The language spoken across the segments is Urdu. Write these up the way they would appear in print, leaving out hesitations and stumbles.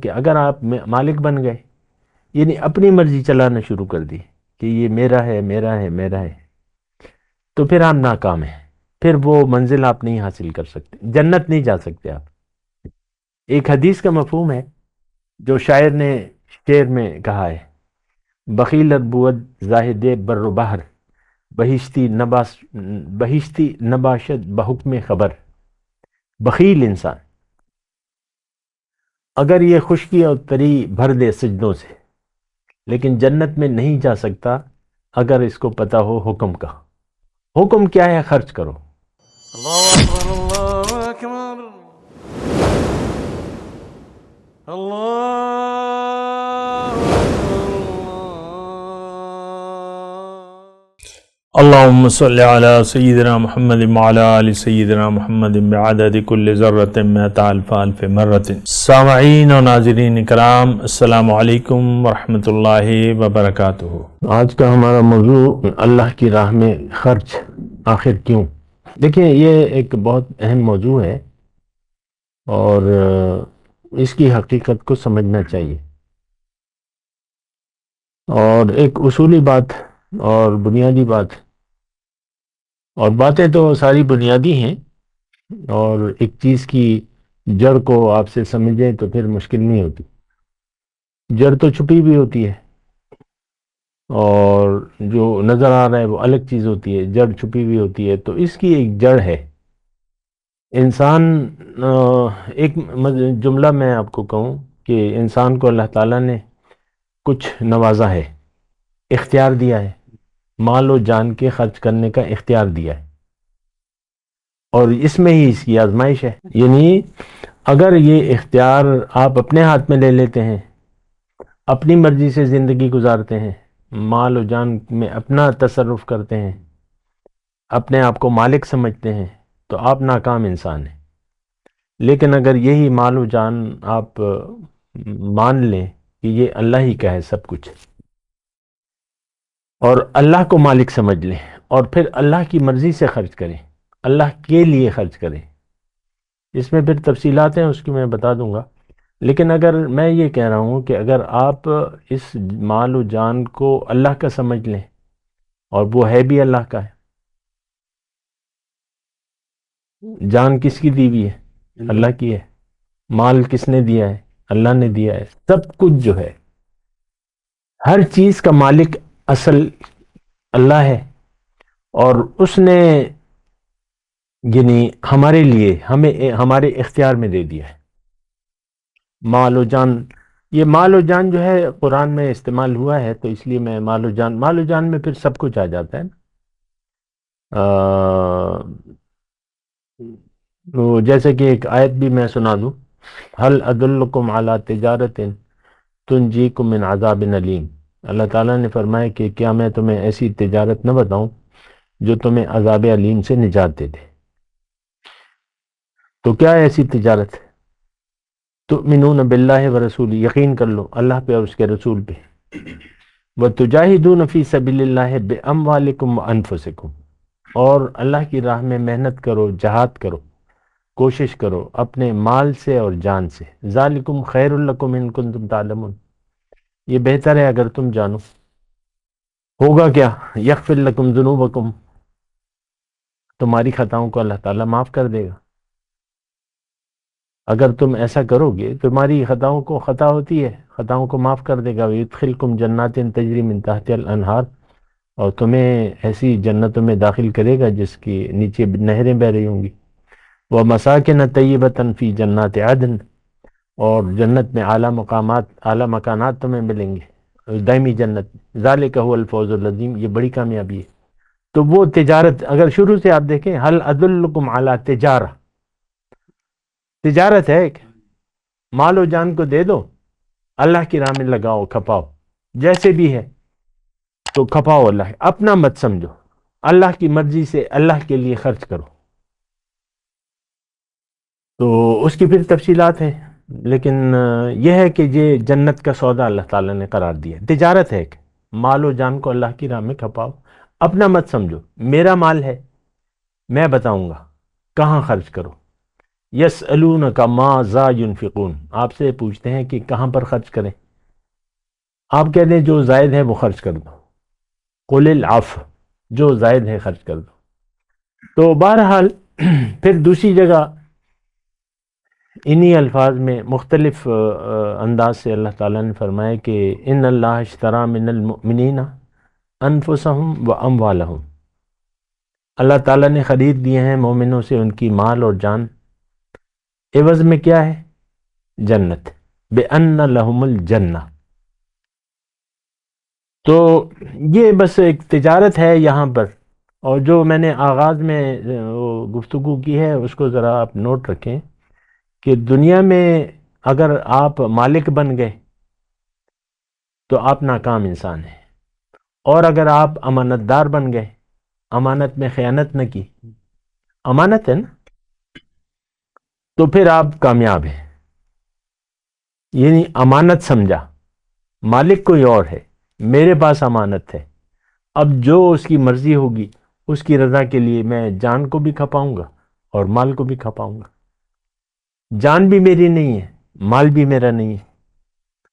کہ اگر آپ مالک بن گئے، یعنی اپنی مرضی چلانا شروع کر دی کہ یہ میرا ہے میرا ہے میرا ہے، تو پھر آپ ناکام ہیں، پھر وہ منزل آپ نہیں حاصل کر سکتے، جنت نہیں جا سکتے آپ۔ ایک حدیث کا مفہوم ہے جو شاعر نے شعر میں کہا ہے، بخیلت بود زاہد بر و بحر، بہشتی نباشد بحکم خبر۔ بخیل انسان اگر یہ خشکی اور تری بھر دے سجدوں سے، لیکن جنت میں نہیں جا سکتا اگر اس کو پتا ہو حکم کا۔ حکم کیا ہے؟ خرچ کرو۔ اللہ اکبر اللہ اکبر اللہ اللهم صل على سيدنا محمد وعلى آل سيدنا محمد بعدد كل ذرة مئة ألف ألف مرة۔ سامعین و ناظرین کرام، السلام علیکم ورحمۃ اللہ وبرکاتہ۔ آج کا ہمارا موضوع اللہ کی راہ میں خرچ آخر کیوں۔ دیکھیں، یہ ایک بہت اہم موضوع ہے اور اس کی حقیقت کو سمجھنا چاہیے، اور ایک اصولی بات اور بنیادی بات، اور باتیں تو ساری بنیادی ہیں، اور ایک چیز کی جڑ کو آپ سے سمجھیں تو پھر مشکل نہیں ہوتی۔ جڑ تو چھپی بھی ہوتی ہے، اور جو نظر آ رہا ہے وہ الگ چیز ہوتی ہے، جڑ چھپی ہوئی ہوتی ہے۔ تو اس کی ایک جڑ ہے انسان۔ ایک جملہ میں آپ کو کہوں کہ انسان کو اللہ تعالیٰ نے کچھ نوازا ہے، اختیار دیا ہے، مال و جان کے خرچ کرنے کا اختیار دیا ہے، اور اس میں ہی اس کی آزمائش ہے۔ یعنی اگر یہ اختیار آپ اپنے ہاتھ میں لے لیتے ہیں، اپنی مرضی سے زندگی گزارتے ہیں، مال و جان میں اپنا تصرف کرتے ہیں، اپنے آپ کو مالک سمجھتے ہیں، تو آپ ناکام انسان ہیں۔ لیکن اگر یہی مال و جان آپ مان لیں کہ یہ اللہ ہی کا ہے سب کچھ، اور اللہ کو مالک سمجھ لیں، اور پھر اللہ کی مرضی سے خرچ کریں، اللہ کے لیے خرچ کریں، اس میں پھر تفصیلات ہیں، اس کی میں بتا دوں گا۔ لیکن اگر میں یہ کہہ رہا ہوں کہ اگر آپ اس مال و جان کو اللہ کا سمجھ لیں، اور وہ ہے بھی اللہ کا ہے۔ جان کس کی دی ہوئی ہے؟ اللہ کی ہے۔ مال کس نے دیا ہے؟ اللہ نے دیا ہے۔ سب کچھ جو ہے، ہر چیز کا مالک اصل اللہ ہے، اور اس نے یعنی ہمارے لیے ہمیں ہمارے اختیار میں دے دیا ہے مال و جان۔ یہ مال و جان جو ہے قرآن میں استعمال ہوا ہے، تو اس لیے میں مال و جان میں پھر سب کچھ آ جاتا ہے نا۔ وہ جیسے کہ ایک آیت بھی میں سنا دوں، هل ادلکم علی تجارت تنجیکم من عذاب علیم۔ اللہ تعالیٰ نے فرمایا کہ کیا میں تمہیں ایسی تجارت نہ بتاؤں جو تمہیں عذاب علیم سے نجات دے دے۔ تو کیا ہے ایسی تجارت؟ تؤمنون باللہ ورسولہ، یقین کر لو اللہ پہ اور اس کے رسول پہ، وتجاہدون فی سبیل اللہ باموالکم وانفسکم، اور اللہ کی راہ میں محنت کرو، جہاد کرو، کوشش کرو اپنے مال سے اور جان سے۔ ذالکم خیر لکم ان کنتم تعلمون، یہ بہتر ہے اگر تم جانو۔ ہوگا کیا؟ یغفر لکم ذنوبکم، تمہاری خطاؤں کو اللہ تعالیٰ معاف کر دے گا۔ اگر تم ایسا کرو گے، تمہاری خطاؤں کو خطا ہوتی ہے، خطاؤں کو معاف کر دے گا۔ ویدخلکم جنات تجری من تحتها الانہار، اور تمہیں ایسی جنتوں میں داخل کرے گا جس کی نیچے نہریں بہ رہی ہوں گی۔ وَمَسَاكِنَ طَيِّبَةً فِي جَنَّاتِ عَدْنٍ، اور جنت میں اعلیٰ مکانات تمہیں ملیں گے دائمی جنت۔ ذَلِكَ هُوَ الْفَوْزُ الْعَظِيمُ، یہ بڑی کامیابی ہے۔ تو وہ تجارت اگر شروع سے آپ دیکھیں، هل أدلكم على تجارہ، تجارت ہے ایک، مال و جان کو دے دو، اللہ کی راہ میں لگاؤ، کھپاؤ، جیسے بھی ہے تو کھپاؤ، اللہ اپنا مت سمجھو، اللہ کی مرضی سے اللہ کے لیے خرچ کرو۔ تو اس کی پھر تفصیلات ہیں، لیکن یہ ہے کہ یہ جنت کا سودا اللہ تعالیٰ نے قرار دیا۔ تجارت ہے ایک، مال و جان کو اللہ کی راہ میں کھپاؤ، اپنا مت سمجھو، میرا مال ہے، میں بتاؤں گا کہاں خرچ کرو۔ یسألونک ماذا ینفقون، آپ سے پوچھتے ہیں کہ کہاں پر خرچ کریں، آپ کہتے ہیں جو زائد ہے وہ خرچ کر دو، قل العفو، جو زائد ہے خرچ کر دو۔ تو بہرحال پھر دوسری جگہ انہی الفاظ میں مختلف انداز سے اللہ تعالیٰ نے فرمایا کہ ان اللہ اشترى من المؤمنین انفسهم و اموالہم، اللہ تعالیٰ نے خرید دیے ہیں مومنوں سے ان کی مال اور جان، عوض میں کیا ہے؟ جنت، بِأَنَّ لَهُمُ الْجَنَّةِ۔ تو یہ بس ایک تجارت ہے یہاں پر، اور جو میں نے آغاز میں گفتگو کی ہے اس کو ذرا آپ نوٹ رکھیں کہ دنیا میں اگر آپ مالک بن گئے تو آپ ناکام انسان ہیں، اور اگر آپ امانت دار بن گئے، امانت میں خیانت نہ کی، امانت ہے نا، تو پھر آپ کامیاب ہیں۔ یعنی امانت سمجھا، مالک کوئی اور ہے، میرے پاس امانت ہے، اب جو اس کی مرضی ہوگی اس کی رضا کے لیے میں جان کو بھی کھپاؤں گا اور مال کو بھی کھپاؤں گا۔ جان بھی میری نہیں ہے، مال بھی میرا نہیں ہے،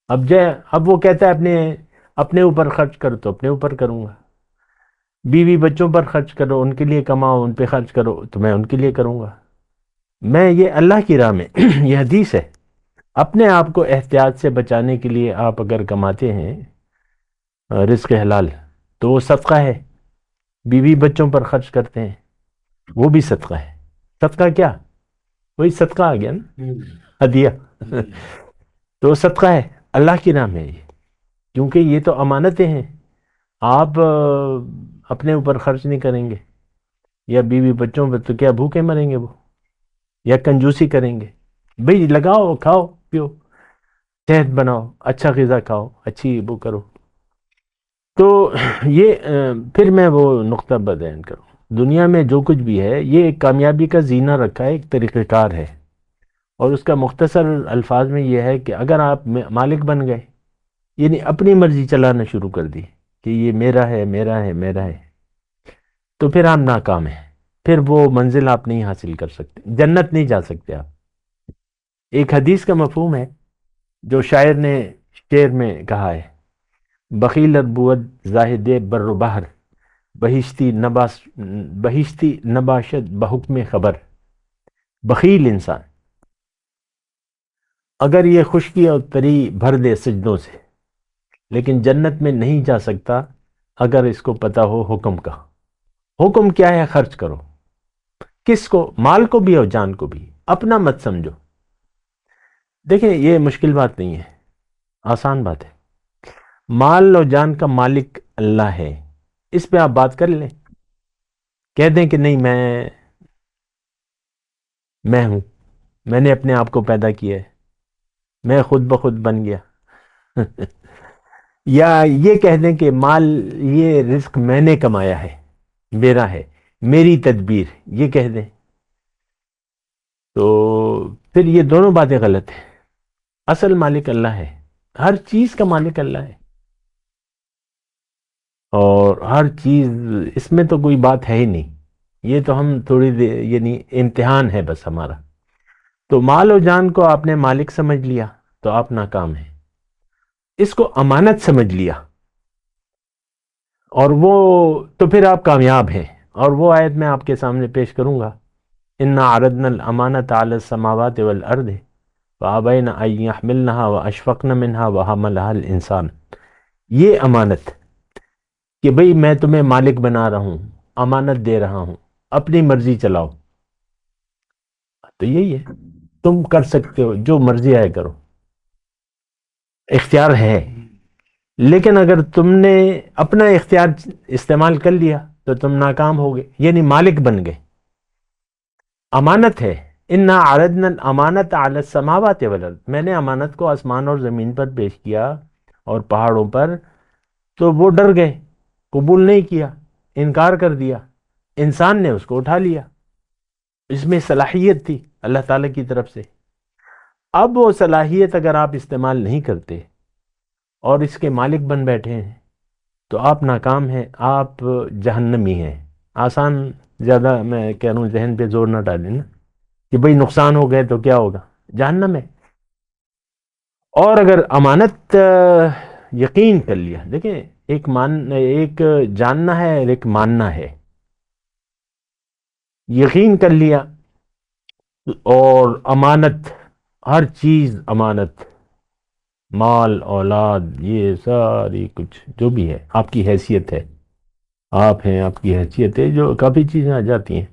اب وہ کہتا ہے اپنے اوپر خرچ کرو تو اپنے اوپر کروں گا، بیوی بچوں پر خرچ کرو، ان کے لیے کماؤ، ان پہ خرچ کرو تو میں ان کے لیے کروں گا۔ میں یہ اللہ کی راہ میں یہ حدیث ہے، اپنے آپ کو احتیاط سے بچانے کے لیے آپ اگر کماتے ہیں رزق حلال تو وہ صدقہ ہے، بیوی بچوں پر خرچ کرتے ہیں وہ بھی صدقہ ہے۔ صدقہ کیا؟ وہی صدقہ آ گیا نا، ہدیہ تو صدقہ ہے اللہ کی راہ میں، یہ کیونکہ یہ تو امانتیں ہیں، آپ اپنے اوپر خرچ نہیں کریں گے یا بیوی بچوں پر تو کیا بھوکے مریں گے وہ، یا کنجوسی کریں گے؟ بھئی لگاؤ، کھاؤ پیو، صحت بناؤ، اچھا غذا کھاؤ، اچھی وہ کرو۔ تو یہ پھر میں وہ نقطہ بیان کروں، دنیا میں جو کچھ بھی ہے یہ ایک کامیابی کا زینہ رکھا ہے، ایک طریقہ کار ہے، اور اس کا مختصر الفاظ میں یہ ہے کہ اگر آپ مالک بن گئے، یعنی اپنی مرضی چلانا شروع کر دی کہ یہ میرا ہے میرا ہے میرا ہے، تو پھر آپ ناکام ہیں، پھر وہ منزل آپ نہیں حاصل کر سکتے، جنت نہیں جا سکتے آپ۔ ایک حدیث کا مفہوم ہے جو شاعر نے شعر میں کہا ہے، بخیل بود زاہد بر و بحر، بہشتی نباشد بحکم خبر۔ بخیل انسان اگر یہ خشکی اور تری بھر دے سجدوں سے، لیکن جنت میں نہیں جا سکتا اگر اس کو پتہ ہو حکم کا۔ حکم کیا ہے؟ خرچ کرو، کس کو؟ مال کو بھی اور جان کو بھی، اپنا مت سمجھو۔ دیکھیں یہ مشکل بات نہیں ہے، آسان بات ہے، مال اور جان کا مالک اللہ ہے، اس پہ آپ بات کر لیں، کہہ دیں کہ نہیں میں ہوں، میں نے اپنے آپ کو پیدا کیا ہے، میں خود بخود بن گیا یا یہ کہہ دیں کہ مال، یہ رزق میں نے کمایا ہے، میرا ہے، میری تدبیر، یہ کہہ دیں تو پھر یہ دونوں باتیں غلط ہیں۔ اصل مالک اللہ ہے، ہر چیز کا مالک اللہ ہے، اور ہر چیز، اس میں تو کوئی بات ہے ہی نہیں، یہ تو ہم تھوڑی دیر یعنی امتحان ہے بس ہمارا۔ تو مال و جان کو آپ نے مالک سمجھ لیا تو آپ ناکام ہیں، اس کو امانت سمجھ لیا اور وہ تو پھر آپ کامیاب ہیں۔ اور وہ آیت میں آپ کے سامنے پیش کروں گا، اِنَّا عَرَضْنَا الْأَمَانَةَ عَلَى السَّمَاوَاتِ وَالْأَرْضِ فَأَبَيْنَ أَن يَحْمِلْنَهَا وَأَشْفَقْنَ مِنْهَا وَحَمَلَهَا الْإِنسَانُ۔ یہ امانت کہ بھئی میں تمہیں مالک بنا رہا ہوں، امانت دے رہا ہوں، اپنی مرضی چلاؤ، تو یہی ہے، تم کر سکتے ہو جو مرضی آئے کرو، اختیار ہے، لیکن اگر تم نے اپنا اختیار استعمال کر لیا تو تم ناکام ہو گئے، یعنی مالک بن گئے۔ امانت ہے، اِنَّا عَرَضْنَا الْأَمَانَةَ عَلَى السَّمَاوَاتِ وَالْأَرْضِ، میں نے امانت کو آسمان اور زمین پر پیش کیا اور پہاڑوں پر، تو وہ ڈر گئے، قبول نہیں کیا، انکار کر دیا، انسان نے اس کو اٹھا لیا، اس میں صلاحیت تھی اللہ تعالیٰ کی طرف سے۔ اب وہ صلاحیت اگر آپ استعمال نہیں کرتے اور اس کے مالک بن بیٹھے ہیں تو آپ ناکام ہیں، آپ جہنمی ہیں۔ آسان زیادہ میں کہہ رہا ہوں، ذہن پہ زور نہ ڈالیں نا کہ بھئی نقصان ہو گئے تو کیا ہوگا؟ جہنم ہے. اور اگر امانت یقین کر لیا، دیکھیں ایک جاننا ہے اور ایک ماننا ہے. یقین کر لیا اور امانت، ہر چیز امانت، مال اولاد یہ ساری کچھ جو بھی ہے، آپ کی حیثیت ہے، آپ ہیں، آپ کی حیثیت ہے، جو کافی چیزیں آ جاتی ہیں.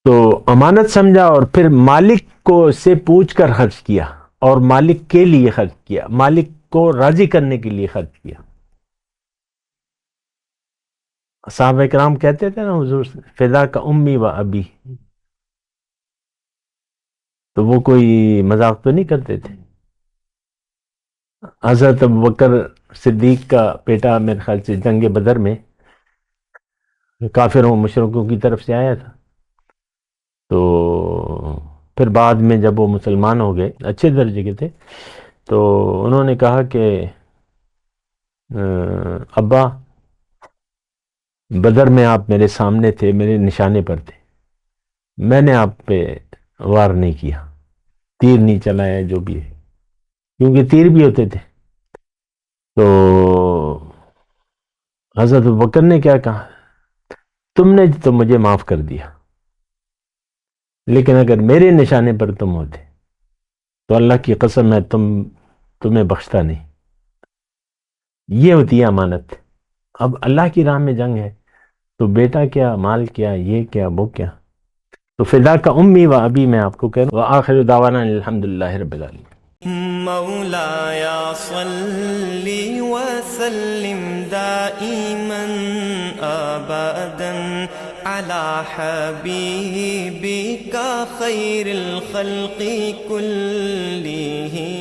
تو امانت سمجھا اور پھر مالک کو سے پوچھ کر خرچ کیا، اور مالک کے لیے خرچ کیا، مالک کو راضی کرنے کے لیے خرچ کیا. صحابہ کرام کہتے تھے نا حضور سے، فدا کا امی و ابی، تو وہ کوئی مذاق تو نہیں کرتے تھے. حضرت ابوبکر صدیق کا بیٹا میرے خیال سے جنگ بدر میں کافروں مشرکوں کی طرف سے آیا تھا، تو پھر بعد میں جب وہ مسلمان ہو گئے، اچھے درجے کے تھے، تو انہوں نے کہا کہ ابا بدر میں آپ میرے سامنے تھے، میرے نشانے پر تھے، میں نے آپ پہ وار نہیں کیا، تیر نہیں چلایا، جو بھی ہے، کیونکہ تیر بھی ہوتے تھے. تو حضرت ابوبکر نے کیا کہا، تم نے تو مجھے معاف کر دیا، لیکن اگر میرے نشانے پر تم ہوتے تو اللہ کی قسم ہے تمہیں بخشتا نہیں. یہ ہوتی ہے امانت. اب اللہ کی راہ میں جنگ ہے تو بیٹا کیا، مال کیا، یہ کیا، وہ کیا. تو فدا کا امی و ابی میں آپ کو کہہ رہا ہوں. وآخر دعوانا الحمدللہ رب العالمین. مولاي صل وسلم دائما ابدا على حبيبك خير الخلق كلهم